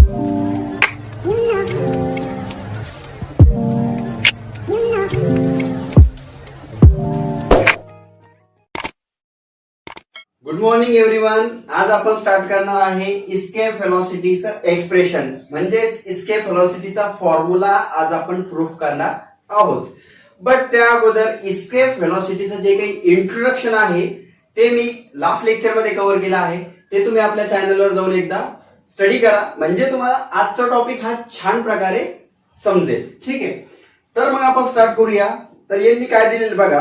Good morning everyone. आज आपण start करणार आहे इस्केप व्हेलॉसिटीचं एक्सप्रेशन म्हणजेच इस्केप व्हेलॉसिटीचा फॉर्म्युला आज आपण प्रूफ करणार आहोत. बट त्या अगोदर इस्केप व्हेलॉसिटीचं जे काही इंट्रोडक्शन आहे ते मी लास्ट लेक्चर मध्ये कव्हर केलं आहे. ते तुम्ही आपल्या चॅनलवर जाऊन एकदा स्टडी करा म्हणजे तुम्हाला आजचा टॉपिक हा छान प्रकारे समजेल. ठीक आहे, तर मग आपण स्टार्ट करूया. तर यांनी काय दिलेलं बघा,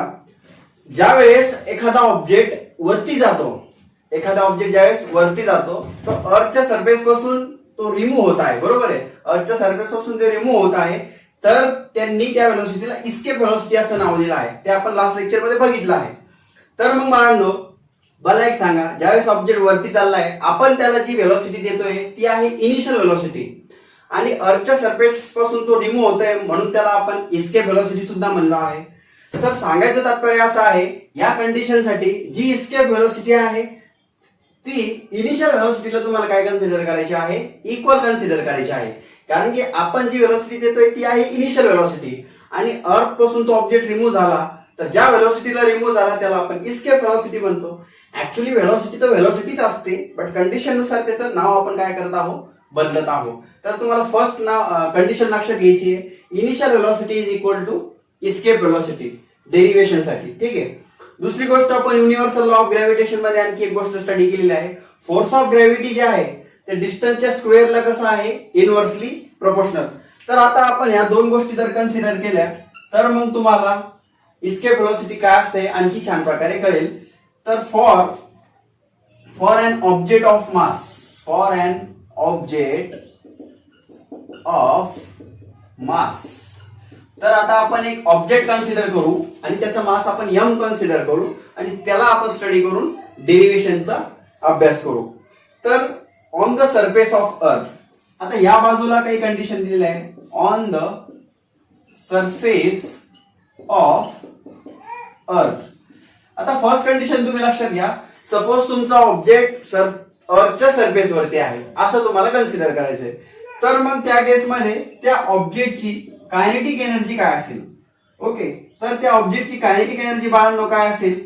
ज्या वेळेस एखादा ऑब्जेक्ट वरती जातो, ज्यावेळेस वरती जातो तो अर्थच्या सरफेस पासून तो रिमूव्ह होत आहे. बरोबर आहे, अर्थच्या सरफेस पासून ते रिमूव्ह होत आहे. तर त्यांनी त्या व्हेलॉसिटीला इस्केप व्हेलॉसिटी असं नाव दिलं आहे. ते आपण लास्ट लेक्चर मध्ये बघितलं आहे. तर मग बाळांनो, मला एक सांगा, ज्यावेळेस ऑब्जेक्ट वरती चाललाय आपण त्याला जी व्हेलॉसिटी देतोय ती आहे इनिशियल व्हेलॉसिटी आणि अर्थच्या सरफेस पासून तो रिमूव्ह होत आहे म्हणून त्याला आपण इस्केप व्हेलॉसिटी सुद्धा म्हणलो आहे. तर सांगायचं तात्पर्य असं आहे, या कंडिशनसाठी जी इस्केप व्हेलॉसिटी आहे ती इनिशियल व्हेलॉसिटीला तुम्हाला काय कन्सिडर करायची आहे, इक्वल कन्सिडर करायची आहे. कारण की आपण जी व्हेलॉसिटी देतोय ती आहे इनिशियल व्हेलॉसिटी आणि अर्थ पासून तो ऑब्जेक्ट रिमूव्ह झाला तर ज्या व्हेलॉसिटीला रिमूव्ह झाला त्याला आपण इस्केप व्हेलॉसिटी म्हणतो. ऍक्च्युअली व्हेलॉसिटी तर व्हेलॉसिटीच असते, बट कंडिशननुसार त्याचं नाव आपण काय करत आहोत, बदलत आहोत. तर तुम्हाला फर्स्ट कंडिशन लक्षात घ्यायची आहे, initial velocity is equal to escape velocity derivation साठी. ठीक आहे. दुसरी गोष्ट, आपण युनिव्हर्सल लॉ ऑफ ग्रॅव्हिटेशन मध्ये आणखी एक गोष्ट स्टडी केलेली आहे. फोर्स ऑफ ग्रॅव्हिटी जे आहे ते डिस्टन्सच्या स्क्वेअरला कसं आहे, इनव्हर्सली प्रोपोर्शनल. तर आता आपण ह्या दोन गोष्टी जर कन्सिडर केल्या तर मग तुम्हाला इस्केप व्हेलॉसिटी काय असते आणखी छान प्रकारे कळेल. तर for an object of mass, तर आता आपण एक ऑब्जेक्ट कन्सिडर करू आणि त्याचा मास आपण m कन्सिडर करू आणि त्याला आपण स्टडी करून डेरिव्हेशनचा अभ्यास करू. तर on the surface of earth, आता या बाजूला काही कंडिशन दिलेली आहे, on the surface of earth. आता फर्स्ट कंडिशन तुम्ही लक्षात घ्या, सपोज तुमचा ऑब्जेक्ट अर्थच्या सरफेस वरती आहे असं तुम्हाला कन्सिडर करायचंय. तर मग त्या केसमध्ये त्या ऑब्जेक्टची कायनेटिक एनर्जी काय असेल. ओके, तर त्या ऑब्जेक्टची कायनेटिक एनर्जी बाळांनो काय असेल,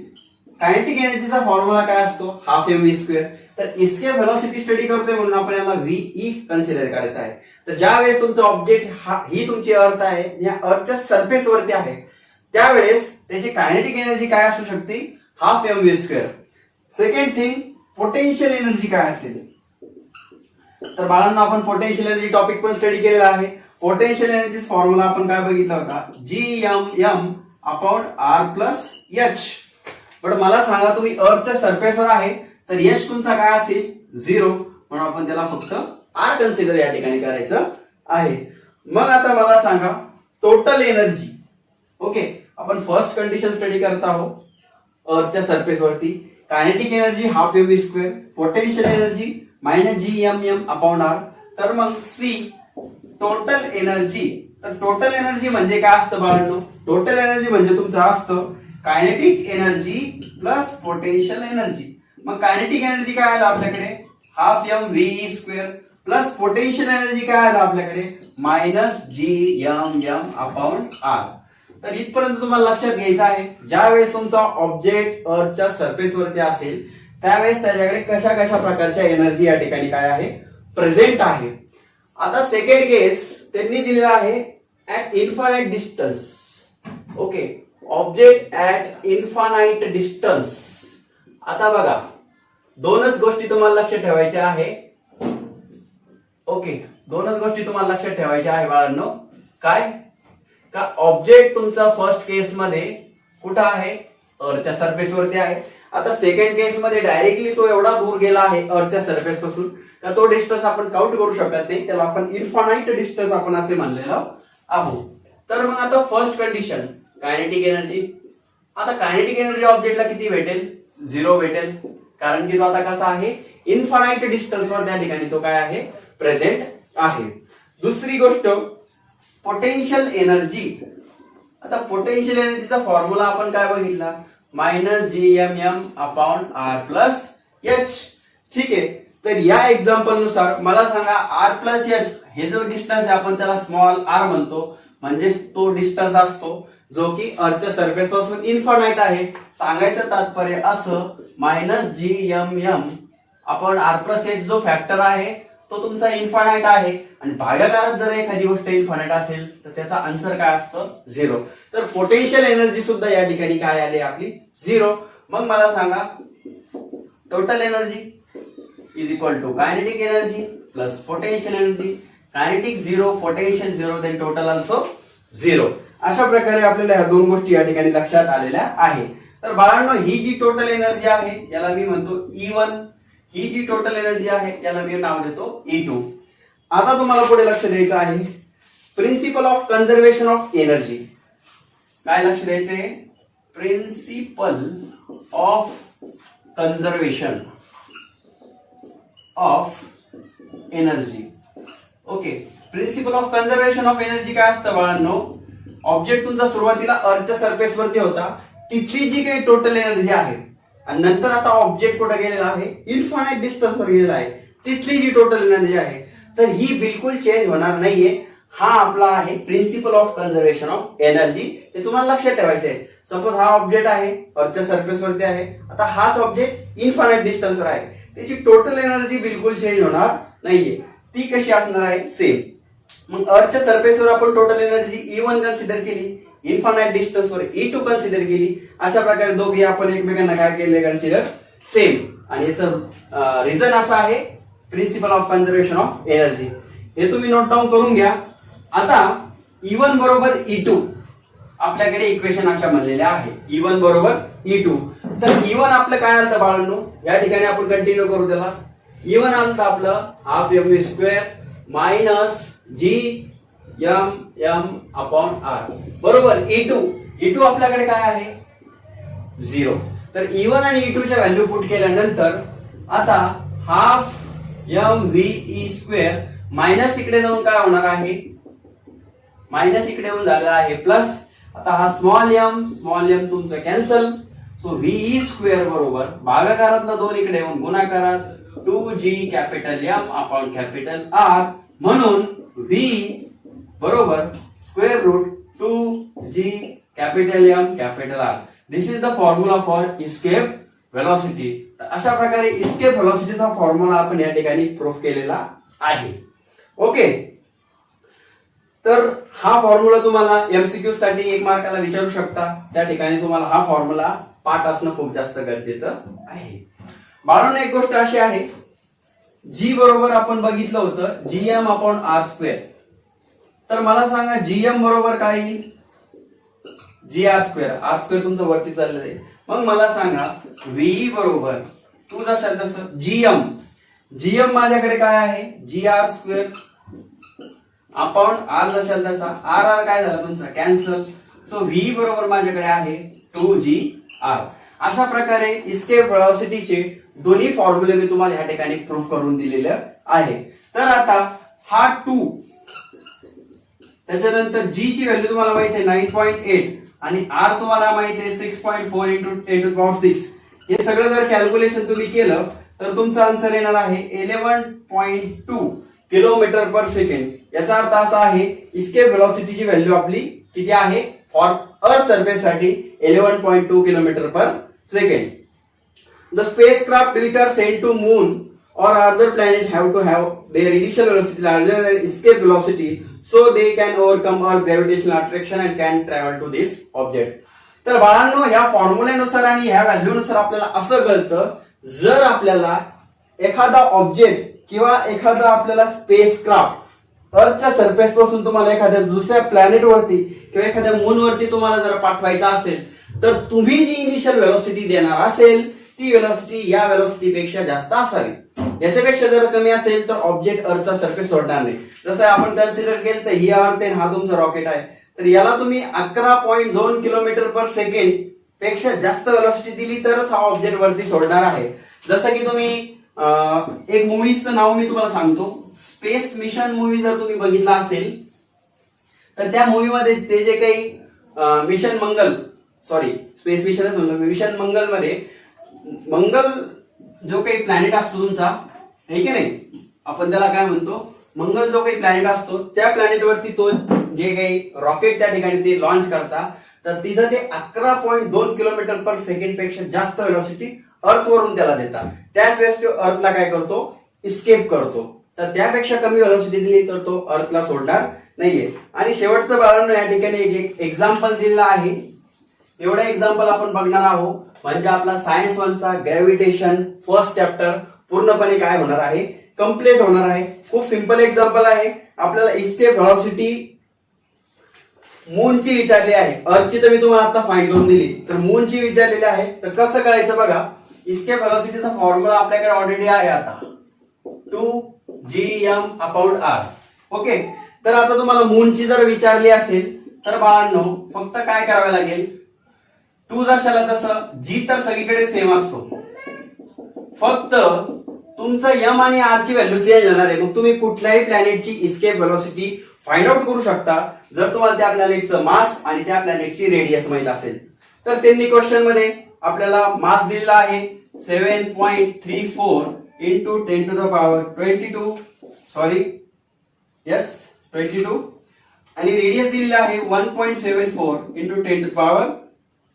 कायनेटिक एनर्जीचा फॉर्म्युला काय असतो, हाफ mv². तर इस्केप व्हेलॉसिटी स्टडी करतोय म्हणून आपण याला ve कन्सिडर करायचं आहे. तर ज्या वेळेस तुमचा ऑब्जेक्ट ही तुमची अर्थ आहे, या अर्थच्या सरफेस वरती आहे, त्यावेळेस त्याची कायनेटिक एनर्जी काय असू शकते, half mv². Second thing, potential energy काय असेल. तर बाळांनो, आपण पोटेन्शियल एनर्जी टॉपिक पण स्टडी केलेला आहे. पोटेन्शियल एनर्जी फॉर्म्युला आपण काय बघितला होता, gm अपॉन r+h. बट मला सांगा, तुम्ही अर्थच्या सरफेसवर आहे तर h तुमचा काय असेल, 0, म्हणून आपण त्याला फक्त r कन्सिडर या ठिकाणी करायचं आहे. मग आता मला सांगा टोटल एनर्जी. ओके, आपण फर्स्ट कंडिशन स्टडी करत आहोत अर्थच्या सरफेस वरती. Kinetic energy half mv², potential energy -gmm upon r. तर मग c टोटल एनर्जी. तर टोटल एनर्जी म्हणजे काय असतं बाळांनो, टोटल एनर्जी म्हणजे तुमचं असतं kinetic energy plus potential energy. मग कायनेटिक एनर्जी काय आलं आपल्याकडे, half mve² plus potential energy काय आलं आपल्याकडे, -gmm अपॉन r. तर इथपर्यंत तुम्हाला लक्षात घ्यायचं आहे, ज्या वेळेस तुमचा ऑब्जेक्ट अर्थच्या सरफेस वरती असेल त्यावेळेस त्याच्याकडे कशा कशा प्रकारच्या एनर्जी या ठिकाणी काय आहे, प्रेझेंट आहे. आता सेकंड केस त्यांनी दिलेला आहे at infinite distance. Okay, object at infinite distance. आता बघा, दोनच गोष्टी तुम्हाला लक्षात ठेवायच्या आहे. ओके, दोनच गोष्टी तुम्हाला लक्षात ठेवायच्या आहे बाळांनो. काय का ऑब्जेक्ट तुमचा फर्स्ट केस मध्ये कुठं आहे, अर्थच्या सरफेस वरती आहे. आता सेकंड केस मध्ये डायरेक्टली तो एवढा दूर गेला आहे अर्थच्या सरफेस पासून का तो डिस्टन्स आपण काउंट करू शकत नाही, त्याला आपण इन्फानाइट डिस्टन्स आपण असे म्हणलेलो आहोत. तर मग आता फर्स्ट कंडिशन कायनेटिक एनर्जी. आता कायनेटिक एनर्जी ऑब्जेक्टला किती भेटेल, 0 भेटेल, कारण की तो आता कसा आहे, इन्फानाइट डिस्टन्स वर त्या ठिकाणी तो काय आहे, प्रेझेंट आहे. दुसरी गोष्ट, पोटेन्शियल एनर्जी. आता पोटेन्शियल एनर्जीचा फॉर्म्युला आपण काय बघितला, -gmm अपॉन r+h. ठीक आहे. तर या एक्झाम्पल नुसार मला सांगा आर प्लस एच हे जो डिस्टन्स आहे आपण त्याला स्मॉल आर म्हणतो, म्हणजे तो डिस्टन्स असतो जो की अर्थच्या सरफेस पासून इन्फानाइट आहे. सांगायचं तात्पर्य असं मायनस जी एम एम आपण आर प्लस एच जो फॅक्टर आहे तो तुमचा इन्फानाइट आहे, आणि भागाकारात जर एखादी गोष्ट इन्फानाइट असेल तर त्याचा आन्सर काय असतं 0. तर पोटेन्शियल एनर्जी सुद्धा या ठिकाणी काय आली आपली 0. मग मला सांगा total energy is equal to kinetic energy plus potential energy. Kinetic 0, potential 0, then total also 0. अशा प्रकारे आपल्याला ह्या दोन गोष्टी या ठिकाणी लक्षात आलेल्या आहे. तर बाळांनो ही जी टोटल एनर्जी आहे याला मी म्हणतो E1, ही जी टोटल एनर्जी आहे याला मी नाव देतो E2. आता तुम्हाला पुढे लक्ष द्यायचं आहे principle of conservation of energy. काय लक्ष द्यायचंय? Principle of conservation of energy. Okay, principle of conservation of energy काय असतं बाळांनो? ऑब्जेक्ट तुमचा सुरुवातीला अर्थच्या सरफेस वरती होता, तिथली जी काही टोटल एनर्जी आहे आणि नंतर आता ऑब्जेक्ट कुठे गेलेला आहे इन्फानाइट डिस्टन्स वर गेलेला आहे, तिथली जी टोटल एनर्जी आहे तर ही बिलकुल चेंज होणार नाहीये. हा आपला आहे principle of conservation of energy. ते तुम्हाला लक्षात ठेवायचं आहे. सपोज हा ऑब्जेक्ट आहे अर्थच्या सरफेस वरती आहे, आता हाच ऑब्जेक्ट इन्फानाइट डिस्टन्स वर आहे, त्याची टोटल एनर्जी बिलकुल चेंज होणार नाहीये. ती कशी असणार आहे? सेम. मग अर्थच्या सरफेसवर आपण टोटल एनर्जी E1 कन्सिडर केली, इन्फानाइट डिस्टन्स वर E2 कन्सिडर केली. अशा प्रकारे दोघे आपण एकमेकांना काय केले? Consider same. आणि याचं रिझन असं आहे principle of conservation of energy. हे तुम्ही नोट डाऊन करून घ्या. आता E1 बरोबर E2 आपल्याकडे इक्वेशन अशा म्हणलेल्या आहे. E1 बरोबर E2. तर E1 आपलं काय आलं बाळांनो? या ठिकाणी आपण कंटिन्यू करू त्याला. E1 आलं आपलं half mv square minus G M M upon R बरोबर. E2 आपल्याकडे काय आहे? 0. तर E1 आणि E2 च्या व्हॅल्यू पुट केल्यानंतर आता half M V E square minus इकडे जाऊन काय होणार आहे? मायनस इकडे येऊन झालेला आहे प्लस. आता हा स्मॉल एम तुमचं कॅन्सल. सो व्ही स्क्वेअर बरोबर भागाकारातला 2 इकडे येऊन गुणाकारात 2g capital M upon capital R, म्हणून v बरोबर square root 2g capital M capital R. This is the formula for escape velocity. अशा प्रकारे इस्केप व्हेलॉसिटीचा फॉर्म्युला आपण या ठिकाणी प्रूफ केलेला आहे. ओके, तर हा फॉर्म्युला तुम्हाला एमसीक्यू साठी 1 मार्काला विचारू शकता. त्या ठिकाणी तुम्हाला हा फॉर्म्युला पाठ असणं खूप जास्त गरजेचं आहे. बाळांनो एक गोष्ट अशी आहे, जी बरोबर आपण बघितलं होतं जीएम अपॉन आर स्क्वेअर. तर मला सांगा जीएम बरोबर काय येईल? जी आर स्क्वेअर. आर स्क्वेअर तुमचं वरती चाललेलं आहे. मग मला सांगा व्ही बरोबर तू जसं तसं जीएम माझ्याकडे काय आहे? जी आर स्क्वेअर अपॉन आर जशाल तसा आर काय झाला तुमचा कॅन्सल. सो व्ही बरोबर माझ्याकडे आहे 2g आर. अशा प्रकारे इस्केप व्हेलॉसिटीचे दोन्ही फॉर्म्युले मी तुम्हाला या ठिकाणी प्रूफ करून दिलेले आहे. तर आता हा 2 त्याच्यानंतर जी ची व्हॅल्यू तुम्हाला माहिती आहे 9.8 आणि आर तुम्हाला माहिती आहे 6.4 इंटू 10 टू द पॉवर 6. हे सगळं जर कॅल्क्युलेशन तुम्ही केलं तर तुमचा आन्सर येणार आहे 11.2 किलोमीटर पर सेकंड. याचा अर्थ असा आहे इस्केप व्हेलॉसिटीची व्हॅल्यू आपली किती आहे फॉर अर्थ सरफेस साठी 11.2 kilometre per second. The spacecraft which are sent to moon or other planet have to have their initial velocity larger than escape velocity so they can overcome Earth gravitational attraction and can travel to this object. तर बाळांनो ह्या फॉर्म्युल्यानुसार आणि ह्या व्हॅल्यूनुसार आपल्याला असं कळतं जर आपल्याला एखादा ऑब्जेक्ट किंवा एखादा आपल्याला स्पेसक्राफ्ट अर्थच्या सरफेस पासून तुम्हाला एखाद्या दुसऱ्या प्लॅनेट वरती किंवा एखाद्या मून वरती तुम्हाला जर पाठवायचा असेल तर तुम्ही जी इनिशियल व्हेलॉसिटी देणार असेल ती व्हेलॉसिटी या व्हेलॉसिटी पेक्षा जास्त असावी. याच्यापेक्षा जर कमी असेल तर ऑब्जेक्ट अर्थचा सरफेस सोडणार नाही. जसं आपण कन्सिडर केलं तर ही अर्थ आहे, हा तुमचा रॉकेट आहे, तर याला तुम्ही 11.2 किलोमीटर पर सेकंड पेक्षा जास्त व्हेलॉसिटी दिली तरच हा ऑब्जेक्ट वरती सोडणार आहे. जसं की तुम्ही एक मूवीचं नाव मी तुम्हाला सांगतो, स्पेस मिशन मूवी जर तुम्ही बघितला असेल तर त्या मूवीमध्ये ते जे काही मिशन मंगल स्पेस मिशन मंगल मध्ये मंगल जो काही प्लॅनेट असतो तुमचा हे की नाही, आपण त्याला काय म्हणतो, मंगळ जो काही प्लॅनेट असतो त्या प्लॅनेटवरती तो जे काही रॉकेट त्या ठिकाणी ते लॉन्च करता, तर तिथं ते 11.2 किलोमीटर पर सेकंड पेक्षा जास्त व्हेलॉसिटी अर्थवरून त्याला देतात. त्याच वेळेस तो अर्थला काय करतो, इस्केप करतो. तर त्यापेक्षा कमी व्हेलॉसिटी दिली तर तो अर्थला सोडणार नाहीये. आणि शेवटचं बाळांनो या ठिकाणी एक एक्झाम्पल दिलेलं आहे. एवढं एक्झाम्पल आपण बघणार आहोत, म्हणजे आपला सायन्स 1चा ग्रॅव्हिटेशन फर्स्ट चॅप्टर पूर्णपणे काय होणार आहे, कंप्लीट होणार आहे. खूप सिंपल एक्झाम्पल आहे. आपल्याला इस्केप व्हेलॉसिटी मूनची विचारली आहे. अर्थची तर मी तुम्हाला आता फाइंड करून दिली, तर मूनची विचारलेली आहे. तर कसं करायचं बघा, इस्केप व्हेलॉसिटीचा फॉर्म्युला आपल्याकडे ऑलरेडी आहे आता, 2gm/r. ओके, तर आता तुम्हाला मूनची जर विचारली असेल तर बाळांनो फक्त काय करावं लागेल, 2 जशाला तसं g तर सगळीकडे सेम असतो, फक्त तुमचं m आणि r ची व्हॅल्यू चेंज होणार आहे. मग तुम्ही कुठल्याही प्लॅनेटची इस्केप व्हेलॉसिटी फाइंड आउट करू शकता जर तुम्हाला त्या प्लॅनेटचं मास आणि त्या प्लॅनेटची रेडियस माहित असेल. तर त्यांनी क्वेश्चन मध्ये आपल्याला मास दिलेला आहे 7.34 into 10 to the power 22, sorry yes 22, आणि रेडियस दिलेला आहे 1.74 into 10 to the power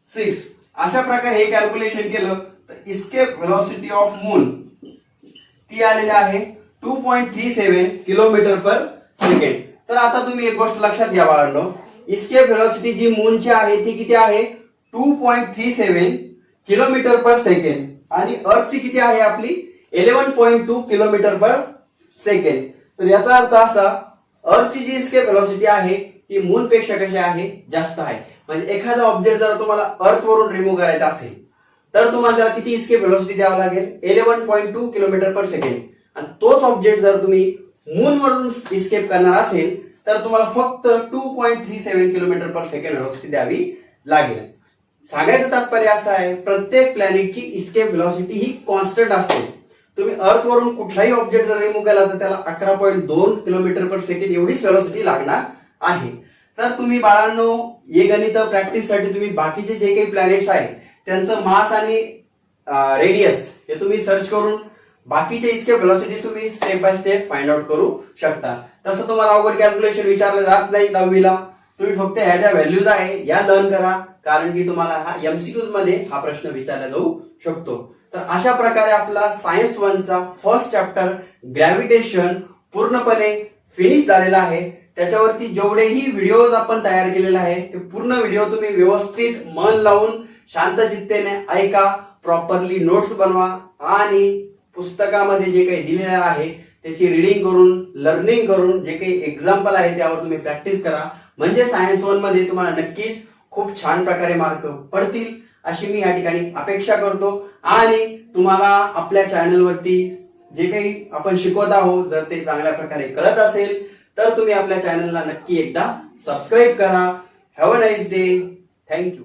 6. अशा प्रकारे हे कॅल्क्युलेशन केलं तर इस्केप व्हेलॉसिटी ऑफ मून ती आलेली आहे 2.37 किलोमीटर पर सेकंड. तर आता तुम्ही एक गोष्ट लक्षात घ्या बाळांनो, इस्केप व्हेलॉसिटी जी मूनची आहे ती किती आहे, 2.37 किलोमीटर पर सेकंड, आणि अर्थची किती आहे आपली 11.2 किलोमीटर पर सेकंड. तर याचा अर्थ असा, अर्थची जी इस्केप व्हेलॉसिटी आहे ती मून पेक्षा कशी आहे, जास्त आहे. म्हणजे एखादा ऑब्जेक्ट जर तुम्हाला अर्थ वरून रिमूव्ह करायचा असेल तर तुम्हाला त्याला किती इस्केप व्हेलॉसिटी द्यावं लागेल, 11.2 किलोमीटर पर सेकंड. आणि तोच ऑब्जेक्ट जर तुम्ही मून वरून इस्केप करणार असेल तर तुम्हाला फक्त 2.37 किलोमीटर पर सेकंड व्हेलॉसिटी द्यावी लागेल. सांगायचं तात्पर्य असं आहे, प्रत्येक प्लॅनेटची इस्केप व्हेलॉसिटी ही कॉन्स्टंट असते. तुम्ही अर्थ वरून कुठलाही ऑब्जेक्ट जर रिमूव्ह केला तर त्याला 11.2 किलोमीटर पर सेकंड एवढीच व्हेलॉसिटी लागणार आहे. तर तुम्ही बाळांनो हे गणित प्रॅक्टिस साठी तुम्ही बाकीचे जे काही प्लॅनेट्स आहेत त्यांचं मास आणि रेडियस हे तुम्ही सर्च करून बाकीचे इस्केप व्हेलॉसिटी तुम्ही step by step find out करू शकता. तसं तुम्हाला अवघड कॅल्क्युलेशन विचारलं जात नाही 10वीला. तुम्ही फक्त ह्या ज्या व्हॅल्यूज आहे या लर्न करा, कारण की तुम्हाला हा एमसीक्यूज मध्ये हा प्रश्न विचारला जाऊ शकतो. तर अशा प्रकारे आपला सायन्स 1चा फर्स्ट चॅप्टर ग्रॅव्हिटेशन पूर्णपणे फिनिश झालेला आहे. त्याच्यावरती जेवढेही व्हिडिओज आपण तयार केलेले आहे ते पूर्ण व्हिडिओ तुम्ही व्यवस्थित मन लावून शांत चित्तेने ऐका, प्रॉपरली नोट्स बनवा, आणि पुस्तकामध्ये जे काही दिलेलं आहे त्याची रीडिंग करून, लर्निंग करून, जे काही एक्झाम्पल आहे त्यावर तुम्ही प्रॅक्टिस करा. म्हणजे सायन्स 1 मध्ये तुम्हाला नक्कीच खूप छान प्रकारे मार्क पडतील अशी मी या ठिकाणी अपेक्षा करतो. आणि तुम्हाला आपल्या चॅनलवरती जे काही आपण शिकवत आहोत जर ते चांगल्या प्रकारे कळत असेल तर तुम्ही आपल्या चॅनलला नक्की एकदा सबस्क्राईब करा. Have a nice day. Thank you.